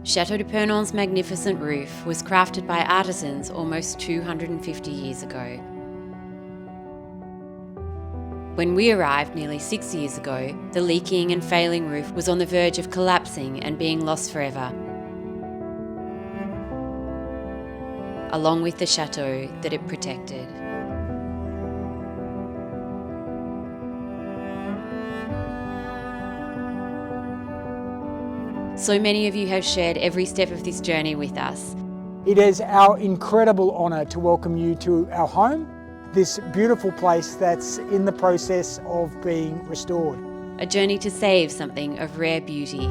Château de Purnon's magnificent roof was crafted by artisans almost 250 years ago. When we arrived nearly 6 years ago, the leaking and failing roof was on the verge of collapsing and being lost forever, along with the chateau that it protected. So many of you have shared every step of this journey with us. It is our incredible honour to welcome you to our home, this beautiful place that's in the process of being restored. A journey to save something of rare beauty.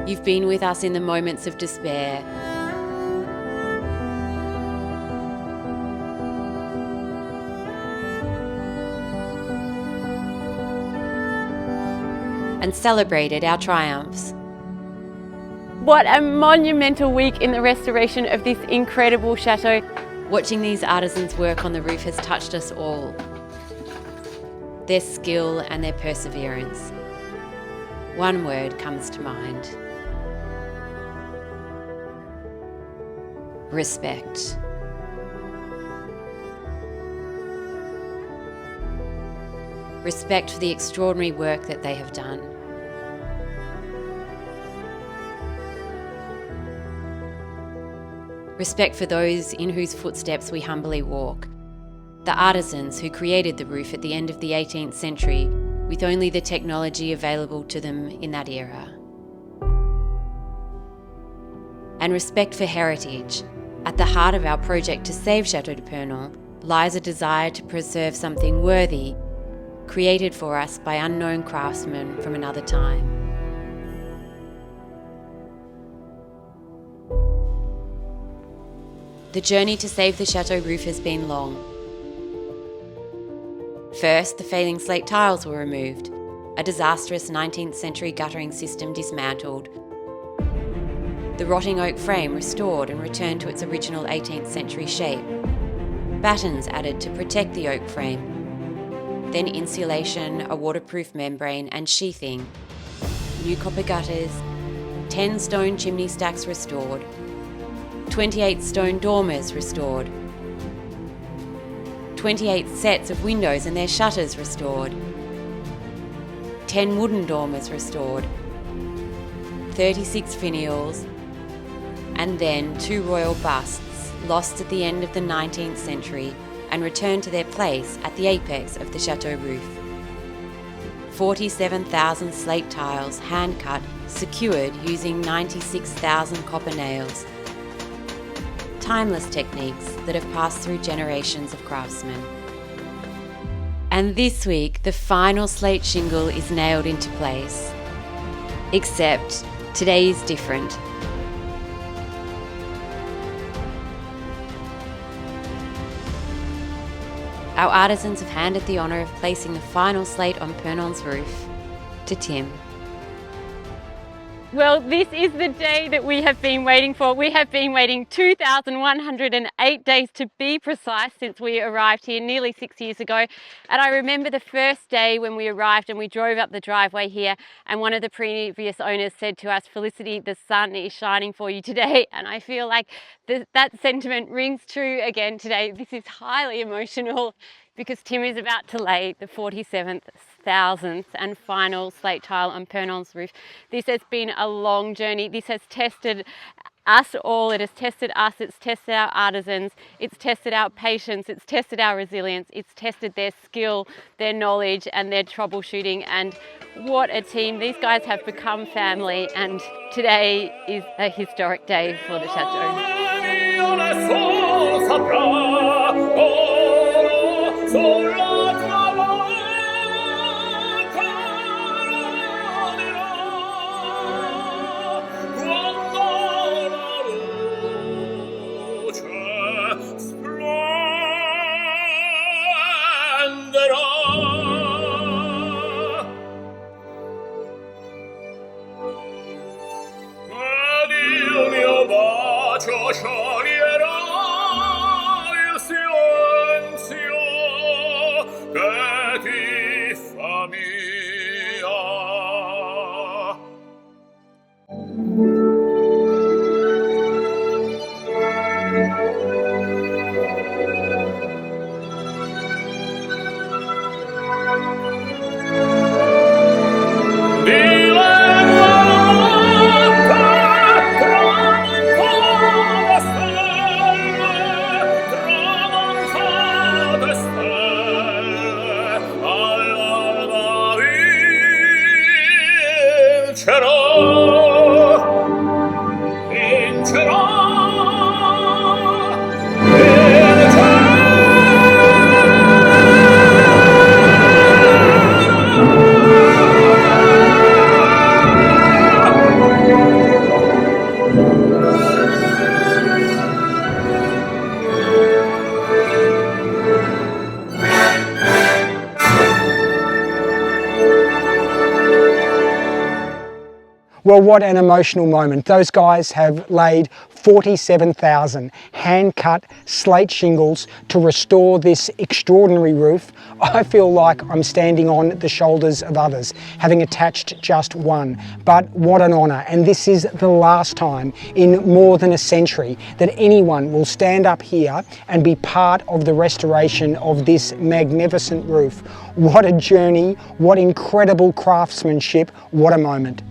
You've been with us in the moments of despair, and celebrated our triumphs. What a monumental week in the restoration of this incredible chateau. Watching these artisans work on the roof has touched us all. Their skill and their perseverance. One word comes to mind: respect. Respect for the extraordinary work that they have done. Respect for those in whose footsteps we humbly walk. The artisans who created the roof at the end of the 18th century with only the technology available to them in that era. And respect for heritage. At the heart of our project to save Château de Purnon lies a desire to preserve something worthy, created for us by unknown craftsmen from another time. The journey to save the chateau roof has been long. First, the failing slate tiles were removed, a disastrous 19th century guttering system dismantled, the rotting oak frame restored and returned to its original 18th century shape, battens added to protect the oak frame, then insulation, a waterproof membrane and sheathing, new copper gutters, 10 stone chimney stacks restored, 28 stone dormers restored, 28 sets of windows and their shutters restored, 10 wooden dormers restored, 36 finials, and then 2 royal busts lost at the end of the 19th century and returned to their place at the apex of the chateau roof. 47,000 slate tiles, hand-cut, secured using 96,000 copper nails. Timeless techniques that have passed through generations of craftsmen. And this week, the final slate shingle is nailed into place. Except, today is different. Our artisans have handed the honour of placing the final slate on Purnon's roof to Tim. Well, this is the day that we have been waiting for. We have been waiting 2,108 days to be precise since we arrived here nearly 6 years ago. And I remember the first day when we arrived and we drove up the driveway here, and one of the previous owners said to us, "Felicity, the sun is shining for you today." And I feel like that sentiment rings true again today. This is highly emotional because Tim is about to lay the 47,000th and final slate tile on Purnon's roof. This has been a long journey. This has tested us all. It has tested us. It's tested our artisans. It's tested our patience. It's tested our resilience. It's tested their skill, their knowledge, and their troubleshooting. And what a team. These guys have become family, and today is a historic day for the chateau. Ed il mio bacio scioglierà il Well, what an emotional moment. Those guys have laid 47,000 hand-cut slate shingles to restore this extraordinary roof. I feel like I'm standing on the shoulders of others, having attached just one. But what an honour, and this is the last time in more than a century that anyone will stand up here and be part of the restoration of this magnificent roof. What a journey, what incredible craftsmanship, what a moment.